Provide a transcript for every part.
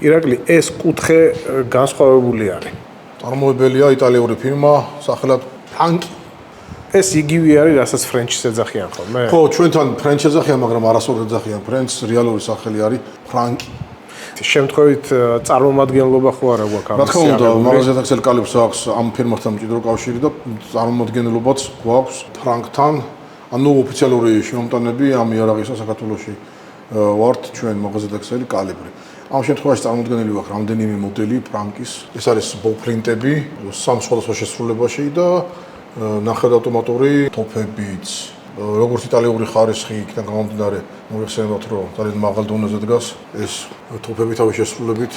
ირაკლი, ეს კუთხე განსხვავებული არის. წარმოებელია იტალიური ფირმა, სახელად ფრანკი. ეს იგივე არის, რასაც ფრენჩს ეძახიან ხოლმე? ხო, ჩვენთან ფრენჩს ეძახიან, მაგრამ არასოდეს ეძახიან ფრენჩს, რეალური სახელი არის ფრანკი. შემთხვევით წარმომადგენლობა ხო არა გვაქვს? რა თქმა უნდა, მაღაზია და ქსელი კალებს აქვს ამ ფირმასთან მჭიდრო კავშირი და წარმომადგენლობაც გვაქვს ფრანკთან. ანუ ოფიციალური შემომტანები ამ იარაღისა საქართველოში ვართ ჩვენ მაღაზია და ქსელი კალიბრი. ამ შემთხვევაში წარმოდგენილი ვაქვს რამდენიმე მოდელი ფრანკის. ეს არის ბოფრინტები სამ სხვადასხვა შესრულებაში და ნახევარავტომატური თოფებიც. როგორც იტალიური ხარისხი იქიდან გამომდინარე, მოიხსენებათ, რომ ძალიან მაღალ დონეზე დგას. ეს თოფები თავის შესრულებით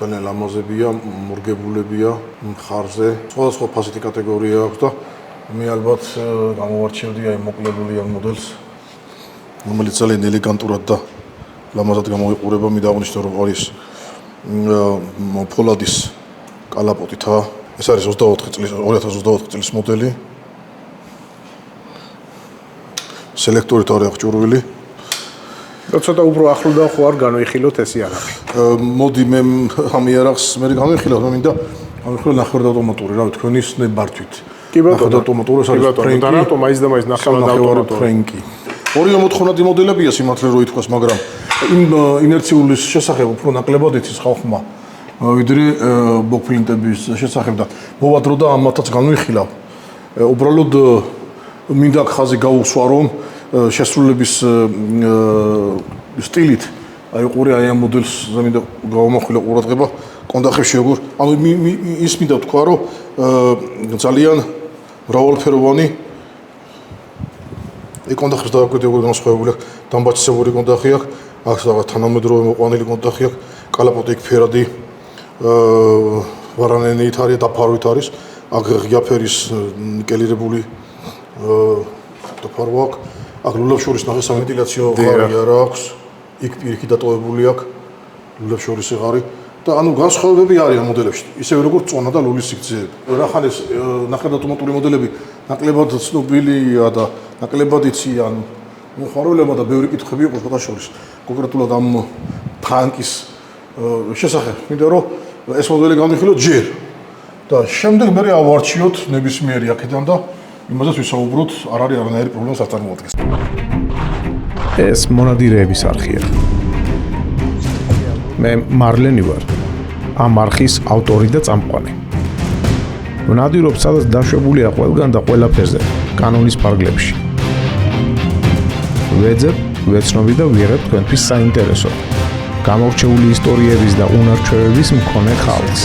ძალიან ლამაზებია, მორგებულებია ხარზე. სხვადასხვა ფასეთი კატეგორია აქვს და მე ალბათ გამოვარჩევდი აი მოკლებული ამ მოდელს, რომელიც ძალიან ელეგანტურად და ლამაზად გამოიყურება. მე დავნიშნე, რომ არის ფოლადის კალაპოტითა. ეს არის 2024 წლის მოდელი. სელექტორით არის აღჭურვილი. და ცოტა უფრო ახლოდან ხო არ განვიხილოთ ეს იარაღი. მოდი მე ამ იარაღს მე განვიხილავ, მე მინდა ამხრივ ნახევარავტომატური, რა თქვენ ის ნებართვით. კი ბატონო, ნახევარავტომატური ეს არის ფრენკი. და რატომ მაინც და მაინც ნახევარავტომატური ფრენკი. ორივე მოთხოვნადი მოდელებია სიმართლე რო ითქვას, მაგრამ იმ ინერციულის შესახებ უფრო ნაკლებად იცის ხალხმა, ვიდრე ბოფრინტების შესახებ და მოვადრო და ამათაც განვიხილავ. უბრალოდ მინდა ხაზი გაუსვა, რომ შესრულების სტილით აი ყური აი ამ მოდელს მინდა გავამახვილა ყურადღება კონდახებში როგორ ანუ ის მინდა თქვა, რომ ძალიან მრავალფეროვანი კონდახებს დააკვირდი როგორ განსხვავებული დამბაჩისებური კონდახი აქვს, აქ რაღაც თანამედროვე მოყვანილი კონდახი აქვს, კალაპოტი იქ ფერადი ვარანენით არის, დაფარვით არის, აქ ღია ფერის ნიკელირებული დაფარვა აქვს, აქ ლულებს შორის ნახე სავენტილაციო ღარი არა აქვს, იქ პირიქით დატოვებული აქვს ლულებს შორის ღარი და ანუ განსხვავებები არის ამ მოდელებში, ისევე როგორც წონა და ლულის სიგრძეები. რახან ეს ნახევარავტომატური მოდელები ნაკლებად ცნობილია და ნაკლებად იციან მოხმარებლებმა და ბევრი კითხვები იყო სხვათა შორის. კონკრეტულად ამ ფრანკის შესახებ, მინდა რომ ეს მოდელი განვიხილოთ ჯერ და შემდეგ მე ავარჩიოთ ნებისმიერი აქედან და იმასაც ვისაუბროთ, არ არის არანაირი პრობლემას არ წარმოადგენს. ეს მონადირეების არხია. მე მარლენი ვარ, ამ არხის ავტორი და წამყვანი. ვნადირობ, სადაც დაშვებულია ყველგან და ყველაფერზე, კანონის ფარგლებში. ვეძებ, ვეცნობი და ვიერებ თქვენთვის საინტერესო, გამორჩეული ისტორიების და უნარ-ჩვევების მქონე ხალხს.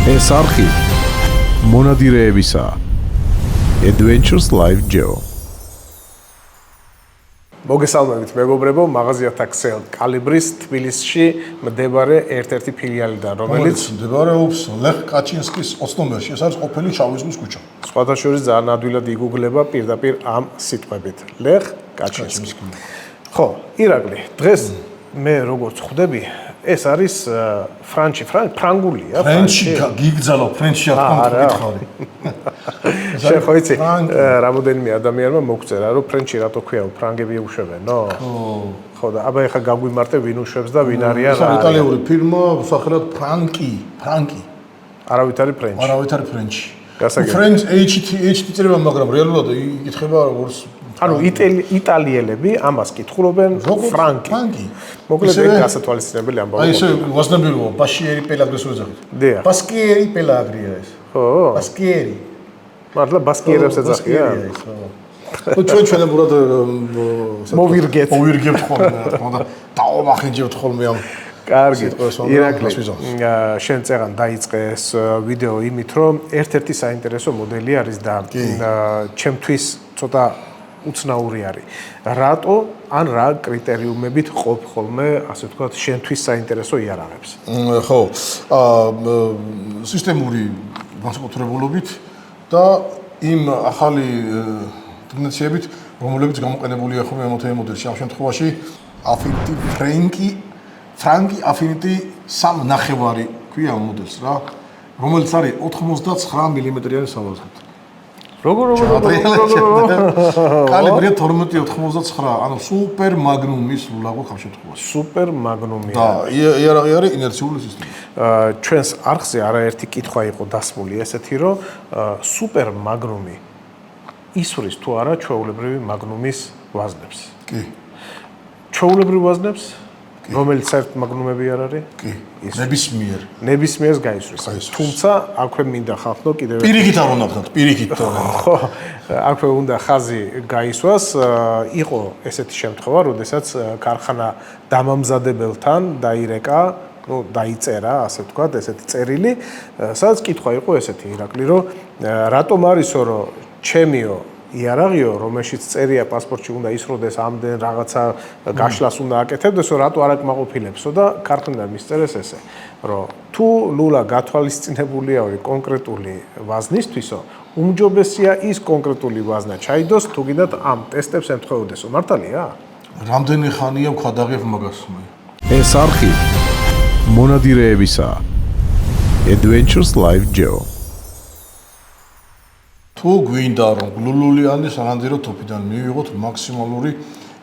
ეს არხი მონადირეებისაა. Adventures Live Geo. მოგესალმებით მეგობრებო, მაღაზიათა ქსელ კალიბრის თბილისში მდებარე ერთ-ერთი ფილიალიდან, რომელიც მდებარეობს ლეხ კაჩინსკის 20 ნომერში. ეს არის ყოფილი შავი ზღვის ქუჩა. სხვათა შორის ძალიან ადვილად იგუგლება პირდაპირ ამ სიტყვებით. ლეხ კაჩინსკი. ხო, ირაკლი, დღეს მე როგორც ხვდები, ეს არის ფრანგულია. ფრენჩი გიგძალო, ფრენჩი არ თქვი. შენ ხო იცი, რამოდენიმე ადამიანმა მოგწერა, რომ ფრენჩი რატო ქვია, ფრანგები უშვებენო? ხო და აბა ეხა გაგვიმარტე ვინ უშვებს და ვინ არიან რა. იტალიური ფირმა, სახელად ფრანკი. არავით არის ფრენჩი. არავით არის ფრენჩი. გასაგებია. ფრენჩ HT წერება, მაგრამ რეალურად იკითხება როგორც ანუ იტალიელები ამას კითხულობენ ფრანკი. მოკლედ ეგ გასათვალისწინებელი ამბავი. აი ესე ვაზნებირო, ბაშიერი პელაგრეს უეძახით. დიახ. ბასკიერი პელაგრია ეს. ხო. ბასკიერი. მართლა ბასკიერებს ეძახიან? ხო, ჩვენებურად მოვირგებთ ხოლმე, რა თქმა უნდა, დავამახინჯებთ ხოლმე ამ. კარგი. ირაკლი, შენ წეგან დაიწყე ეს ვიდეო იმით, რომ ერთ-ერთი საინტერესო მოდელი არის და ჩემთვის ცოტა უცნაური არის. რატო ან რა კრიტერიუმებით ყოფ ხოლმე, ასე ვთქვათ, შენთვის საინტერესო იარაღებს? ხო, სისტემური განსაკუთრებულობით და იმ ახალი ტენდენციებით, რომლებიც გამოყენებულია ხოლმე ამ მოდელში. ამ შემთხვევაში Affinity Franky Affinity 3.5 ქვია ამ მოდელს რა, რომელიც არის 99 მმ-იანი სალაზღით. როგორ კალიბრია 1299, ანუ სუპერ მაგნუმის ლულა გვაქვს ამ შემთხვევაში. სუპერ მაგნუმი. და იარაღი არის ინერციული სისტემა. ჩვენს არხზე არაერთი კითხვა იყო დასმული ესეთი, რომ სუპერ მაგნუმი ისვრის თუ არა ჩვეულებრივი მაგნუმის ვაზნებს. კი. ჩვეულებრივ ვაზნებს, რომელიც საერთოდ მაგნუმები არ არის? კი. ნებისმიერ. ნებისმიერს გაისვრის. თუმცა აქვე მინდა ხალხო კიდევ პირიქით არ უნდა ხდათ, პირიქით. ხო, აქვე უნდა ხაზი გაისვას. იყო ესეთი შემთხვევა, როდესაც ქარხანა დამამზადებელთან დაირეკა, დაიწერა, ასე ვთქვათ, ესეთი წერილი, სადაც კითხვა იყო ესეთი ირაკლი, რომ რატომ არისო, რომ ჩემიო იარაღიო, რომელშიც წერია პასპორტში უნდა ისროდეს ამდენ რაღაცა გაშლას უნდა აკეთებდესო, რატო არ აკმაყოფილებსო და ქარხნიდან მისწერეს ესე, რომ თუ ლულა გათვალისწინებულია კონკრეტული ვაზნისთვისო, უმჯობესია ის კონკრეტული ვაზნა ჩაიდოს, თუ გინდათ ამ ტესტებს ემთხვეოდესო. მართალია? რამდენი ხანია ვხადაღებ მაგას მე? ეს არხი მონადირეებისა. Adventures Live Geo. თუ გვინდა რომ გლულულიანი სანადირო თოფიდან მივიღოთ მაქსიმალური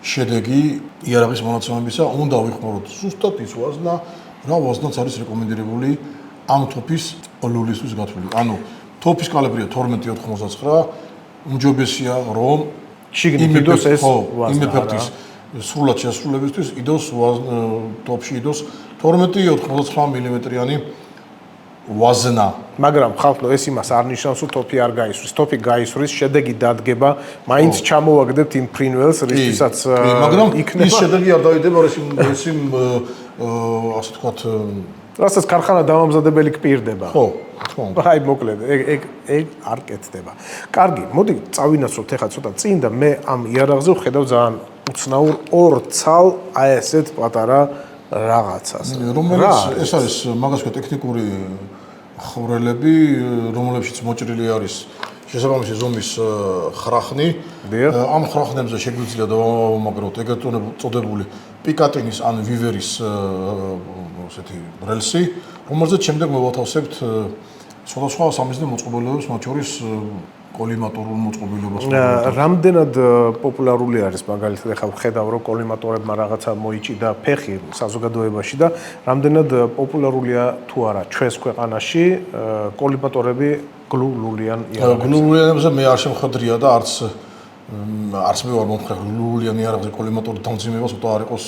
შედეგი იარაღის მონაცემებისა, უნდა ვიხმაროთ ზუსტად ის ვაზნა, რა ვაზნაც არის რეკომენდირებული ამ თოფის ლულისთვის გათვლილი. ანუ თოფის კალიბრია 1299, უმჯობესია რომ შიგნით იდოს ეს ვაზნა. იმ ეფექტის სრულად შესრულებისთვის იდოს თოფში იდოს 1299 მმ-იანი ვაზნა. მაგრამ ხალხო ეს იმას არ ნიშნავს, რომ თოფი არ გაისვრის. თოფი გაისვრის, შედეგი დადგება, მაინც ჩამოვაგდებთ იმ ფრინველს, რისთვისაც მაგრამ იქნება. ის შედეგი არ დაიდება, ეს ასე ვთქვათ, რასაც ქარხანა დამამზადებელი კპირდება. ხო, თქმა უნდა. აი მოკლედ, ეგ არ კეთდება. კარგი, მოდი წავინაცვლოთ ახლა ცოტა წინ და მე ამ იარაღზე ვხედავ ძალიან უცნაურ ორ ცალ აი ესეთ პატარა რაღაცას. რომელიც ეს არის მაგას ვქო ტექნიკური ხრელები, რომლებშიც მოჭრილი არის შესაბამისი ზომის ხრახნი. ამ ხრახნებზე შეგვიძლია დავამაგროთ ეგრეთ წოდებული პიკატინის ან ვივერის ესეთი რელსი, რომელზეც შემდეგ მოვათავსებთ სხვადასხვა სამიზნე მოწყობილობებს, მათ შორის კოლიმატორულ მოწყობილობას. რამდენად პოპულარული არის მაგალითად ახლა ვხედავ რომ კოლიმატორებმა რაღაცა მოიჭიდა ფეხი საზოგადოებაში და რამდენად პოპულარულია თუ არა ჩვენს ქვეყანაში კოლიმატორები გლულულიან იარაღებზე. გლულულიანებზე მე არ შემხედრია და არც მე ვარ მომხრე გლულულიანი იარაღზე კოლიმატორი დამძიმებას უთა არ იყოს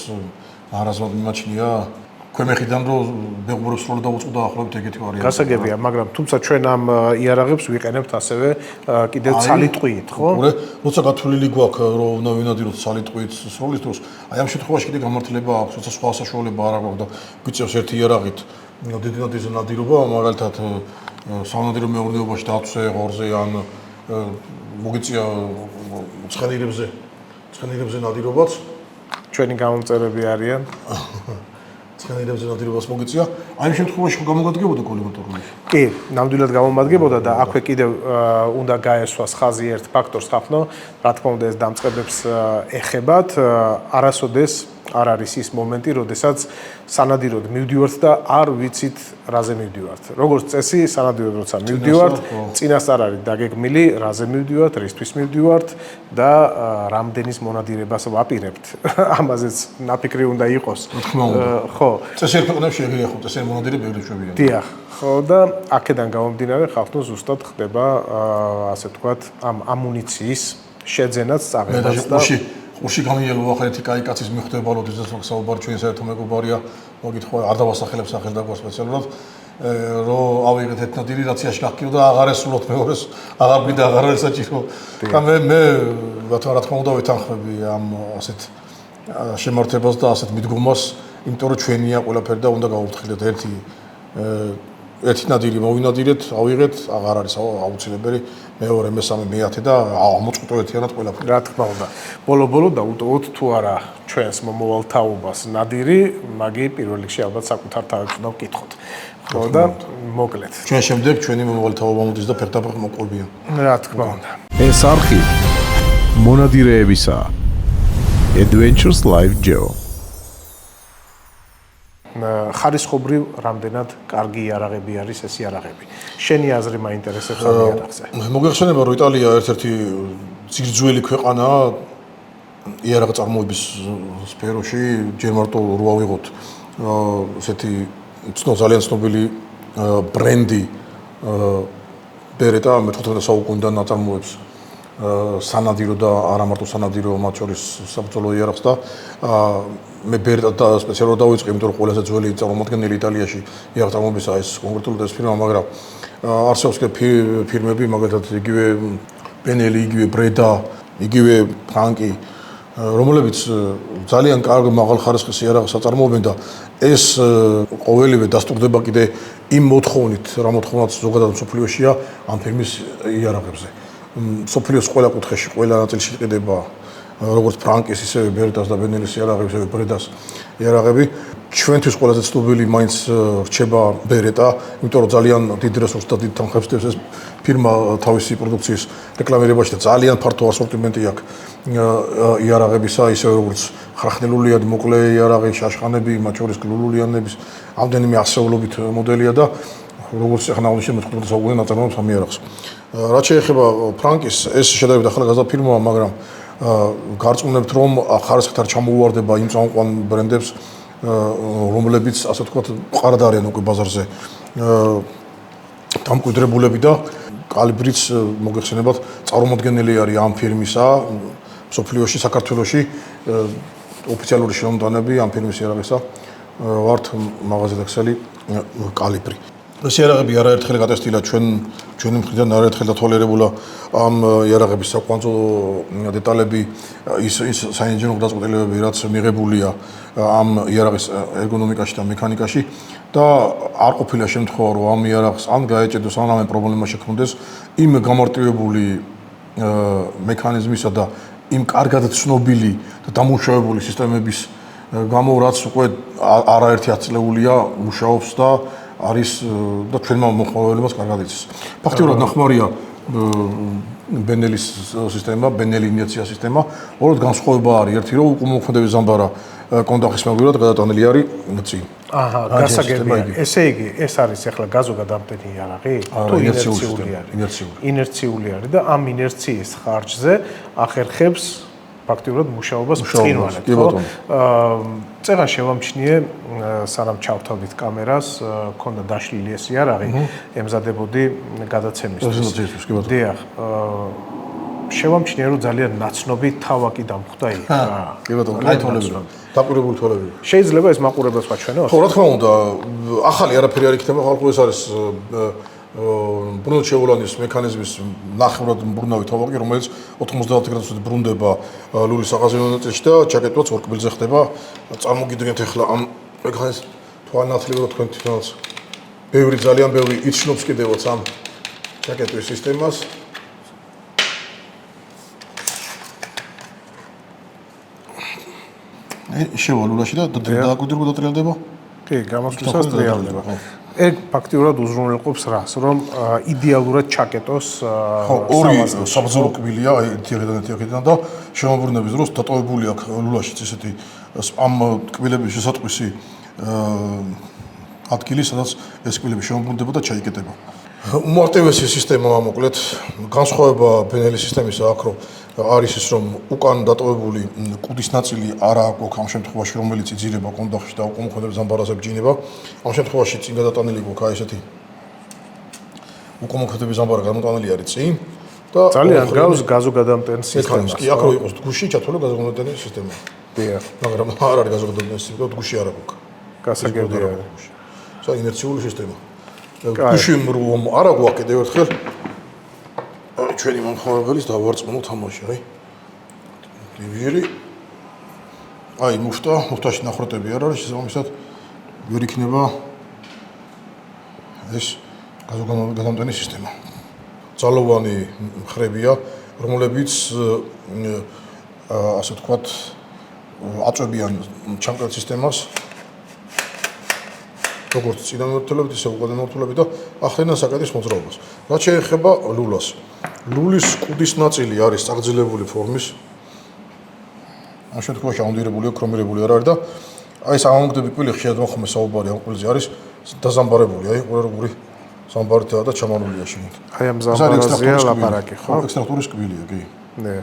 არასდროს მიმაჩნია. ქვემეხიდან რომ ბეგურებს სრულად დაუწყდა ახლობთ ეგეთი ვარიანტი. გასაგებია, მაგრამ თუმცა ჩვენ ამ იარაღებს ვიყენებთ ასევე კიდევ ცალიტყვით, ხო? როცა გათვლილი გვაქვს რომ უნდა ვინადიროთ ცალიტყვით სროლის დროს, აი ამ შემთხვევაში კიდე გამართლება აქვს, როცა სხვა საშუალება არ აქვს და გვიწევს ერთი იარაღით დიდი ნადირობა, მაგალითად სამონადირო მეურნეობაში დაცვე ღორზე ან მოგიწია ცხენირებზე ნადირობაც. ჩვენი გამომწერები არიან. ცხენირებზე ნადირობას მოგიწია. აი ამ შემთხვევაში გამოგადგებოდა კოლიმატორული? კი, ნამდვილად გამომადგებოდა და აქვე კიდევ უნდა გაესვას ხაზი ერთ ფაქტორს ხალხო, რა თქმა უნდა ეს დამწყებებს ეხებათ, არასოდეს არ არის ის მომენტი, როდესაც სანადიროდ მივდივართ და არ ვიცით რაზე მივდივართ. როგორც წესი, სანადიროდ როცა მივდივართ, წინასწარ არის დაგეგმილი, რაზე მივდივართ, რისთვის მივდივართ და რამდენის მონადირებას ვაპირებთ. ამაზეც ნაფიქრი უნდა იყოს. ხო. წესიერ ქვეყნებში ეგრეა ხო, წესიერ მონადირე ბევრი შვებიან. დიახ. ხო და აქედან გამომდინარე ხალხო ზუსტად ხდება ასე ვთქვათ ამ ამუნიციის შეძენაც წაღებაც და ურში გამიელო ახალეთი კაი კაცის მიხვდება რომ ეს საუბარი ჩვენი საერთო მეგობარია მოგითხო არ დავასახელებ სახელ და გვა სპეციალურად რომ ავიღეთ ეთნადირი რაციაში გახკიო და აღარ ესულოთ მეორეს აღარ მინდა აღარ არის საჭირო და მე რა თქმა უნდა ვეთანხმები ამ ასეთ შემართებას და ასეთ მიდგომას იმიტომ რომ ჩვენია ყველაფერი და უნდა გავუფრთხილდეთ ერთი ნადირი მოვინადირეთ ავიღეთ აღარ არის აუცილებელი მეორე მესამე მეათე და ამოწყუტო ერთიანად ყველაფერი. რა თქმა უნდა. ბოლო-ბოლო დაუტოვოთ თუ არა ჩვენს მომავალ თაობას ნადირი, მაგი პირველ რიგში ალბათ საკუთარ თავებს უნდა ვკითხოთ. ხო და მოკლედ. ჩვენ შემდეგ ჩვენი მომავალ თაობა მოდის და ფერდაბაღ მოყვებია. რა თქმა უნდა. ეს არხი მონადირეებისა. Adventures Live Geo. ხარისხობრივ რამდენად კარგი იარაღები არის ეს იარაღები. შენი აზრი მაინტერესებს ამ იარაღზე. მოგეხსენება რომ იტალია ერთ-ერთი ძირძველი ქვეყანაა იარაღ წარმოების სფეროში, ჯერ მარტო რო ავიღოთ ესეთი ძალიან ცნობილი ბრენდი ბერეტა მე-15 საუკუნიდან აწარმოებს სანადირო და არა მარტო სანადირო მათ შორის საბრძოლო იარაღს და მე ბერეტა სპეციალურად დავიწყე, იმიტომ რომ ყველაზე ძველი წარმომადგენელი იტალიაში იარაღ წარმოებისა ეს კონკრეტულად ეს ფირმა, მაგრამ არსებობს και ფირმები, მაგალითად იგივე პენელი, იგივე ბრედა, იგივე ფრანკი, რომლებიც ძალიან კარგ მაღალ ხარისხის იარაღს აწარმოებენ და ეს ყოველივე დასტურდება კიდე იმ მოთხოვნით, რა მოთხოვნაც ზოგადად მსოფლიოშია ამ ფირმის იარაღებზე. მსოფლიოს ყველა კუთხეში, ყველა ნაწილში იყიდება როგორც ფრანკის, ისევე ბერეტას და ბენელის იარაღები, ისევე ბრედას იარაღები. ჩვენთვის ყველაზე ცნობილი მაინც რჩება ბერეტა, იმიტომ რომ ძალიან დიდ რესურსს და დიდ თანხებს დევს ეს ფირმა თავისი პროდუქციის რეკლამირებაში და ძალიან ფართო ასორტიმენტი აქვს იარაღებისა, ისევე როგორც ხრახნელულიანი მოკლე იარაღი, შაშხანები, მათ შორის გლულულიანების ამდენიმე ასეულობით მოდელია და როგორც ახლა აღნიშნე მე-15 საუკუნიდან აწარმოებს ამ იარაღს. რაც შეეხება ფრანკის, ეს შედარებით ახალგაზრდა ფირმაა, მაგრამ გარწმუნებთ რომ ხარისხით არ ჩამოუვარდება იმ წამყვან ბრენდებს, რომლებიც ასე ვთქვათ მყარად არიან უკვე ბაზარზე დამკვიდრებულები და კალიბრიც მოგეხსენებათ წარმომადგენელი არის ამ ფირმისა მსოფლიოში, საქართველოში ოფიციალური შემომტანები ამ ფირმის იარაღისა ვართ მაღაზია და ქსელი კალიბრი. ეს იარაღები არაერთხელ გატესტილა ჩვენი მხრიდან არაერთხელ დათვალიერებულა ამ იარაღების საკვანძო დეტალები ის საინჟინრო გადაწყვეტილებები რაც მიღებულია ამ იარაღის ერგონომიკაში და მექანიკაში და არ ყოფილა შემთხვევა რომ ამ იარაღს ან გაეჭედოს ან ამ პრობლემა შექმნდეს იმ გამარტივებული მექანიზმისა და იმ კარგად ცნობილი და დამუშავებული სისტემების გამო რაც უკვე არაერთი ათწლეულია მუშაობს და არის და ჩვენმა მოხმარებელებს კარგად იცის. ფაქტიურად ნახმარია ბენელის სისტემა, ბენელი ინიეცია სისტემა, ორად განსხვავება არის. ერთი რომ უკმოქმედების ზამბარა კონტაქტის მეუღლად გადატანილი არის წინ. აჰა, გასაგებია. ესე იგი, ეს არის ახლა გაზოგადამტენი იარაღი? თუ ინერციული არის? ინერციული არის და ამ ინერციის ხარჯზე ახერხებს ფაქტიურად მუშაობას წინვარად, ხო? წეგან შევამჩნიე, სანამ ჩავთავდით კამერას, ქონდა დაშლილი ეს იარაღი, ემზადებოდი გადაცემისთვის. დიახ, შევამჩნიე, რომ ძალიან ნაცნობი თავაკი დამხვდა იქ. კი ბატონო, კაი თვალები. დაკვირვებული თვალები. შეიძლება ეს მაყურებელს ვაჩვენოთ? ხო, რა თქმა უნდა, ახალი არაფერი არ იქნება, ხალხო ეს არის ბრუნჩეულანის მექანიზმის ნახევრად მბრუნავი თავაკი, რომელიც 90 გრადუსით ბრუნდება ლულის საღაზიო ნაწილში და ჩაკეტვაც ორ კბილზე ხდება. წარმოგიდგენთ ახლა ამ მექანიზმს თვალნათლივად თქვენ თვითონაც ძალიან ბევრი იცნობს კიდევაც ამ ჩაკეტვის სისტემას. შევა ლულაში და დააკვირდება და ტრიალდება? კი, გამოსვლისას ტრიალდება. ეგ ფაქტიურად უზრუნველყოფს რას, რომ იდეალურად ჩაკეტოს ორი საბრძოლო კბილია, ერთი აქედან და შემოbrunების დროს დატოვებული აქვს ლულაშიც ესეთი ამ კბილების შესატყვისი ადგილი, სადაც ეს კბილები შემოbrunდება და ჩაიკეტება. უმარტივესი სისტემაა მოკლედ, განსხვავება ბენელის სისტემისა აქ რომ არის ის რომ უკან დატოვებული კუდის ნაწილი არა აქვს ამ შემთხვევაში რომელიც იძირება კონდახში და უკმოქმედების ზამბარაზე ბჯინება. ამ შემთხვევაში წინ გადატანილი გვაქვს ესეთი უკმოქმედების ზამბარა გამოტანილი არის წინ და ძალიან გავს გაზოგადამტენ სისტემას. კი, აქ რო იყოს გუში ჩათვალო გაზოგადამტენი სისტემა. დიახ. მაგრამ არ არის გაზოგადამტენი სისტემა, გუში არ აქვს. გასაგებია. სა ინერციული სისტემა. გუში რომ არა გვაქვს კიდევ ერთხელ ჩვენი მომხმარებლის დავარწმუნო თამაში, აი. დივირი. აი, მუხტაში ნახროტები არ არის, შესაბამისად ვერ იქნება ეს გაზოგადამტენი სისტემა. ძალოვანი მხრებია, რომლებიც ასე ვთქვათ, აწვევიან ჩამკრალ სისტემას. როგორც წინამორთულებით, ისე უკანამორთულებით და ახდენენ საკეთის მოძრაობას. რაც შეეხება ლულას. ლულის კუდის ნაწილი არის წაგრძელებული ფორმის. ამ შემთხვევაში აუნდირებული, ქრომირებული არ არის და აი ეს ამონგდები კვილი ხშირად მოხმე საუბარი ამ კვილზე არის დაზამბარებული, აი ყურერგური ზამბარითაა და ჩამარულია შიგნით. აი ამ ზამბარაზეა ლაპარაკი, ხო? ექსტრაქტორის კბილია, კი. ნე.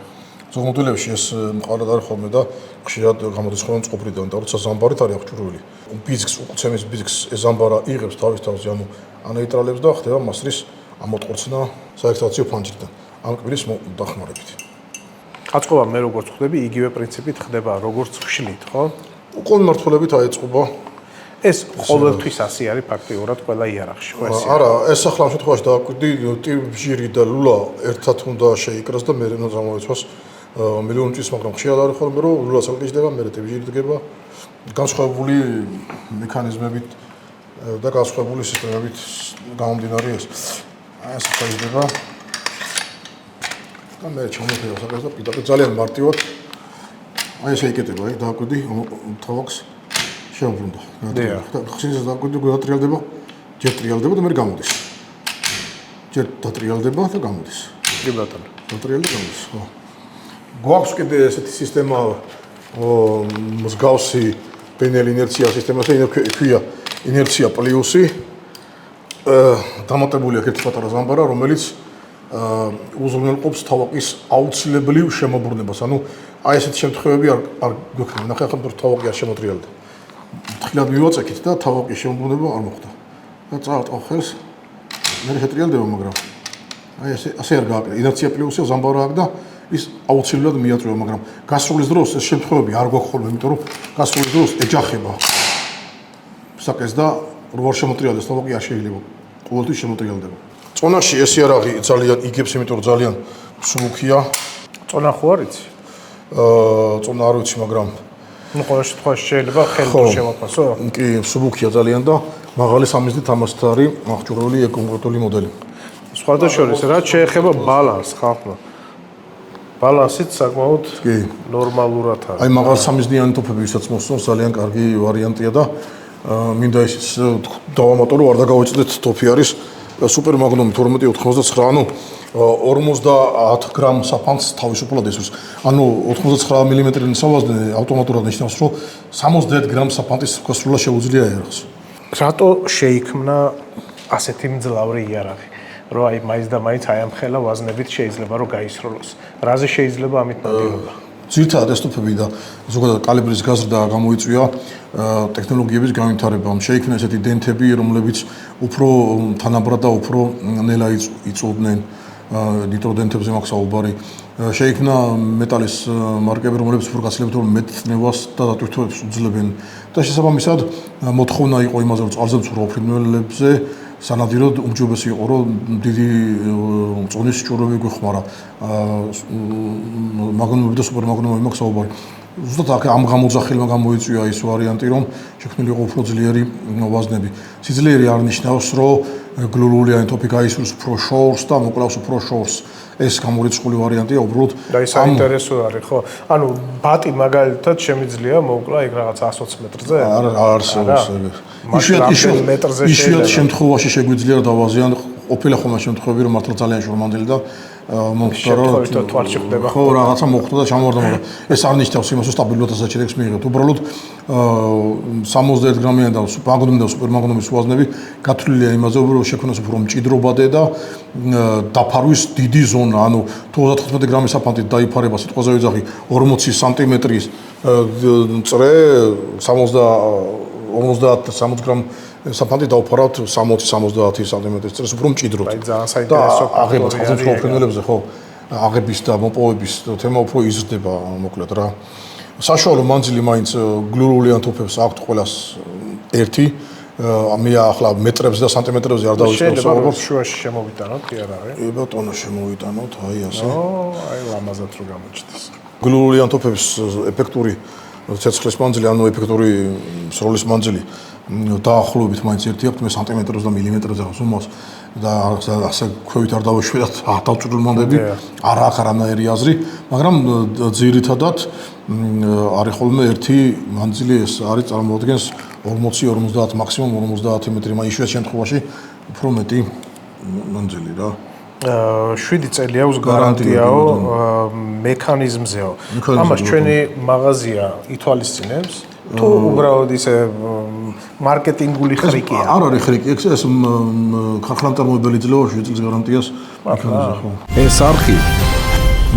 ზოგმოდელებში ეს მყარად არის ხოლმე და ხშირად გამოდის ხოლმე წყობრიდან და როცა ზამბარით არის აღჭურვილი. ბიზგს უყუცემის ბიზგს ეს ზამბარა იღებს თავის თავზე, ანუ ანეიტრალებს და ხდება მასრის ამოტყორცნა საექსტრაქციო ფანჯრიდან. ამ კბილის დახმარებით. აწყობა მე როგორც ხვდები, იგივე პრინციპით ხდება, როგორც ხშლით, ხო? უკონ მართლებით აეწყობა. ეს ყოველთვის ასე არის ფაქტიურად ყველა იარაღში, ხო ესე? არა, ეს ახლა ამ შემთხვევაში დააკვირდი ტიბჟირი და ლულა ერთად უნდა შეიკრას და მე უნდა წამოეცვას მილიონი წლის, მაგრამ ხშირად არის ხოლმე რომ ლულა წელკიჭდება, მე ტიბჟირი დგება განსხვავებული მექანიზმებით და განსხვავებული სისტემებით გამომდინარე ეს. აი ეს ხდება. და მე ჩამოხევა საკუთარ და პირდაპირ ძალიან მარტივად აი ესე იკეთება, აი დააკვირდი თავაკს შეუბრუნდა. ხშირად დააკვირდი გვატრიალდება, ჯერ ტრიალდება და მე გამოდის. ჯერ დატრიალდება და გამოდის. კი ბატონო. დატრიალდება და გამოდის. ხო. გვაქვს კიდე ესეთი სისტემა მსგავსი პენელი ინერცია სისტემაზე, ქვია ინერცია პლუსი. დამატებული აქვს ერთი პატარა ზამბარა, რომელიც უზრუნველყოფს თავაკის აუცილებლივ შემოbrunებას. ანუ აი ესეთი შემთხვევები არ გვექნება. ნახე ახლა თავაკი არ შემოტრიალდა. თხრილად მივაწექით და თავაკის შემოbrunება არ მოხდა. და წავატყავ ხელს. მე შეტრიალდება, მაგრამ აი ასე არ გააკრა. ინერცია პლუსი ზამბარა აქვს და ის აუცილებლად მიაწვევა, მაგრამ გასრულის დროს ეს შემთხვევები არ გვაქვს ხოლმე, იმიტომ რომ გასრულის დროს ეჯახება საკეს და რო არ შემოტრიალდეს თავაკი არ შეიძლება. ყოველთვის შემოტრიალდება. წონაში ეს იარაღი ძალიან იგებს, იმიტომ რომ ძალიან მსუბუქია. წონა ხო არიცი? წონა არ ვიცი, მაგრამ ნუ ყოველ შემთხვევაში შეიძლება ხელით შემოყვასო? კი, მსუბუქია ძალიან და მაღალი სამიზნით ამასთ არის აღჭურვილი კონკრეტული მოდელი. სხვადასხვა რაც შეეხება ბალანსს ხალხმა. ბალანსით საკმაოდ ნორმალურად არის. აი მაღალ სამიზნიანი ტოფები ვისაც მოსწონს ძალიან კარგი ვარიანტია და მინდა ისიც დავამატო რომ არ დაგავეწდეთ ტოფი არის სუპერ მაგნუმი 1299, ანუ 50 გრამ საფანს თავისუფლად ესურს. ანუ 89 მმ-იანი სავაზნე ავტომატურად ნიშნავს, რომ 70 გრამ საფანტის გასრულა შეუძლია იარაღს. რატო შეიქმნა ასეთი მძლავრი იარაღი? რომ აი მაინც და მაინც აი ამ ხელა ვაზნებით შეიძლება რომ გაისროლოს. რაზე შეიძლება ამით ნადირობა? ძირითადად ეს ტოფები და ზოგადად კალიბრის გაზრდა გამოიწვია ტექნოლოგიების განვითარებამ. შეიქმნა ესეთი დენტები, რომლებიც უფრო თანაბრად და უფრო ნელა იწვევდნენ ნიტროდენტებზე მაქვს საუბარი. შეიქმნა მეტალის მარკები, რომლებიც უფრო გაცილებით მეტნევას და დატვირთვებს უძლებენ. და შესაბამისად მოთხოვნა იყო იმაზე, რომ წყალზე მცურავ ფრინველებზე სანადიროდ უმჯობესი იყო, რომ დიდი წონის სჭურვები გვეხმარა. მაგნუმები და სუპერმაგნუმები მაქვს საუბარი. ზუსტად ამ გამოძახილმა გამოიწვია ის ვარიანტი, რომ შექმნილი იყო უფრო ძლიერი ვაზნები. სიძლიერე არ ნიშნავს, რომ გლულულიანი ტოფი გაისურს უფრო შორს და მოკლავს უფრო შორს. ეს გამორიცხული ვარიანტია, უბრალოდ და ის საინტერესო არის, ხო? ანუ ბატი მაგალითად შემიძლია მოკლა იქ რაღაც 120 მეტრზე? არ არსებობს ეგ. იშვიათ შემთხვევაში შეგვიძლია დავაზიან ყოფილა ხოლმე შემთხვევები, რომ მართლა ძალიან შორმანდელი და მომხდარა რომ ხო რაღაცა მოხდა და ჩამოვარდა, მაგრამ ეს არ ნიშნავს იმას, რომ სტაბილურად ასაჩერებს მიიღებთ. უბრალოდ 70 გრამიანი და მაგნუმი და სუპერმაგნუმის ვაზნები გათვლილია იმაზე, რომ შექმნას უფრო მჭიდრობადე და დაფარვის დიდი ზონა, ანუ თუ 35 გრამის საფანტით დაიფარება, სიტყვაზე ვიძახი 40 სანტიმეტრის წრე 50 გრამ საფანტი დავფარავთ 60-70 სანტიმეტრის წრეს, უფრო მჭიდროდ. აი ძალიან საინტერესო აღება წყალმცურავ ფრინველებზე, ხო, აღების და მოპოვების თემა უფრო იზრდება მოკლედ რა. საშუალო მანძილი მაინც გლულულიან ტოფებს აქვთ ყველას ერთი. მე ახლა მეტრებზე და სანტიმეტრებზე არ დავიწყებ საუბარს. შუაში შემოვიტანოთ იარაღი. ბატონო, შემოვიტანოთ, აი ასე. აი ლამაზად რო გამოჩნდეს. გლულულიან ტოფების ეფექტური ცეცხლის მანძილი, ანუ ეფექტური სროლის მანძილი დაახლოებით მაინც ერთი აქვს, მე სანტიმეტრებზე და მილიმეტრებზე ხსუმავს და ასე ქვევით არ დავეშვიდათ დავწვრილმანდები, არ აქვს არანაირი აზრი, მაგრამ ძირითადად არის ხოლმე ერთი მანძილი, ეს არის წარმოადგენს 40-50 მაქსიმუმ 50 მეტრი, მაგრამ იშვიათ შემთხვევაში უფრო მეტი მანძილი რა. 7 წელი აქვს გარანტიაო მექანიზმზეო. ამას ჩვენი მაღაზია ითვალისწინებს? თუ უბრალოდ ისე მარკეტინგული ხრიკია? არ არის ხრიკი, ეს ხალხანწარმოებელი ძლევა 7 წლის გარანტიას იქნება ხო. ეს არხი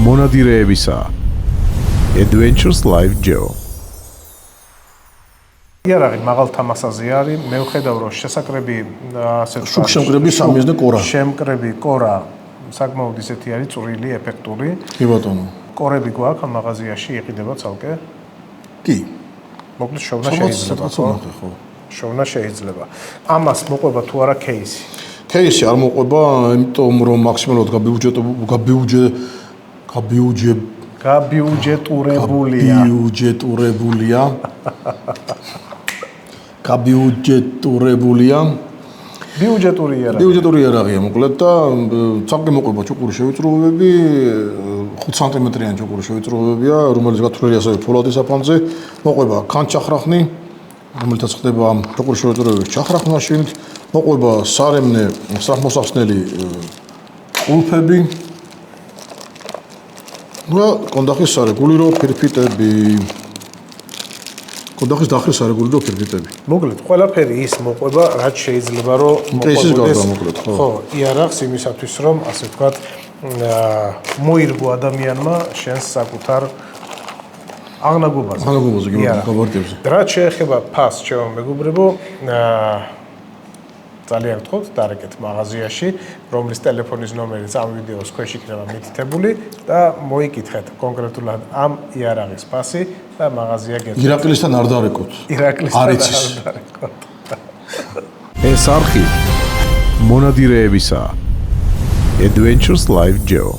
მონადირეებისა. Adventures Live Geo. იარაღი მაღალ თამასაზე არის. მე ვხედავ რომ შესაკრები ასე ვთქვათ. შუქშემკრები სამიზნე კორა. შემკრები კორა საკმაოდ ისეთი არის წვრილი, ეფექტური. კი ბატონო. კორები გვაქვს ამ მაღაზიაში იყიდება ცალკე? კი. მოკლედ შოვნა შეიძლება ხო? შოვნა შეიძლება. ამას მოყვება თუ არა кейსი? кейსი არ მოყვება, იმიტომ რომ მაქსიმალურად გაბიუჯეტურებულია. ბიუჯეტური იარაღია მოკლედ და ცალკე მოყვება ჩუქური შევიწროებები, 5 სანტიმეტრიანი ჩუქური შევიწროებებია, რომელიც გათვლილი ასევე ფოლადის საფანზე, მოყვება კანჩახრახნი, რომელთაც ხდება ჩუქური შევიწროებების ჩახრახნაში, მოყვება სარემნე სწრაფმოსახსნელი ყულფები და კონდახის სარეგულირო ფირფიტები. კონდახის დახრეს სარეგულირო ფირფიტები. მოკლედ, ყველაფერი ის მოყვება, რაც შეიძლება რომ მოყვებოდეს. ხო, იარაღს იმისათვის რომ ასე ვთქვათ, მოირგო ადამიანმა შენს საკუთარ აღნაგობაზე. აღნაგობაზე კი გაბარდებზე. რაც შეეხება ფასს, ჩემო მეგობრებო, ძალიან გთხოვთ, დარეკეთ მაღაზიაში, რომლის ტელეფონის ნომერიც ამ ვიდეოს ქვეშ იქნება მითითებული და მოიკითხეთ კონკრეტულად ამ იარაღის ფასი და მაღაზია გეტყვით. ირაკლისთან არ დარეკოთ. ირაკლისთან არ დარეკოთ. ეს არხი მონადირეებისა. Adventures Live Geo.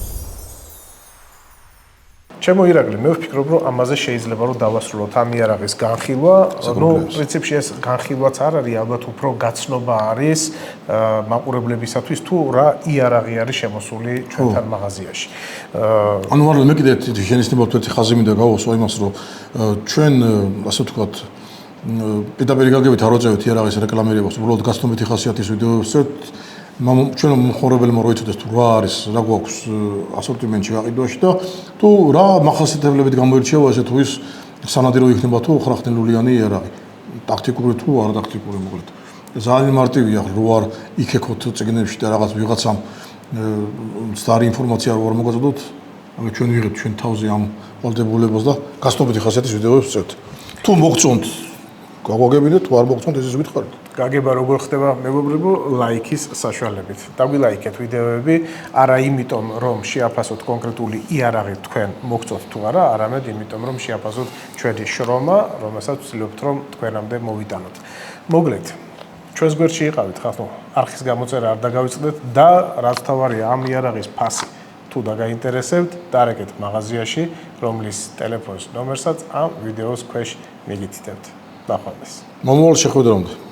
ჩემო ირაკლი, მე ვფიქრობ, რომ ამაზე შეიძლება რომ დავასრულოთ ამ იარაღის განხილვა. ნუ, პრინციპში ეს განხილვაც არ არის, ალბათ უფრო გაცნობა არის მაყურებლებისათვის თუ რა იარაღი არის შემოსული ჩვენთან მაღაზიაში. ანუ არ მე კიდე შენიშნებოდ ერთი ხაზი მინდა გავუსვა იმას, რომ ჩვენ ასე ვთქვათ პირდაპირ გაგებით არ ვაწევთ იარაღის რეკლამირებას, უბრალოდ გაცნობითი ხასიათის ვიდეოებს ვწერთ. ჩვენ მომხმარებელმა რო იცოდეს თუ რა არის, რა გვაქვს ასორტიმენტში გაყიდვაში და თუ რა მახასიათებლებით გამოირჩევა ესე თუ ის სანადირო იქნება თუ ხრახნელულიანი იარაღი. ტაქტიკური თუ არა ტაქტიკური მოკლედ. ძალიან მარტივია, რო არ იქექოთ წიგნებში და რაღაც ვიღაცამ სწორი ინფორმაცია რო არ მოგაწოდოთ, ანუ ჩვენ ვიღებთ ჩვენ თავზე ამ ვალდებულებას და გაცნობითი ხასიათის ვიდეოებს ვწერთ. თუ მოგწონთ გაგვაგებინეთ, თუ არ მოგწონთ ესეც გითხარით. გაგება როგორ ხდება მეგობრებო, ლაიქის საშუალებით. დაგვილაიქეთ ვიდეოები, არა იმიტომ რომ შეაფასოთ კონკრეტული იარაღი თქვენ მოგწონთ თუ არა, არამედ იმიტომ რომ შეაფასოთ ჩვენი შრომა, რომელსაც ვცდილობთ რომ თქვენამდე მოვიტანოთ. მოგლეთ. ჩვენს გვერდში იყავით, ხახო, არხის გამოწერა არ დაგავიწყდეთ და რაც თავარია ამ იარაღის ფასი თუ დაგაინტერესებთ, დარეკეთ მაღაზიაში, რომლის ტელეფონის ნომერსაც ამ ვიდეოს ქვეშ მიგითითებთ. ნახვამდის. მომავალ შეხვედრამდე.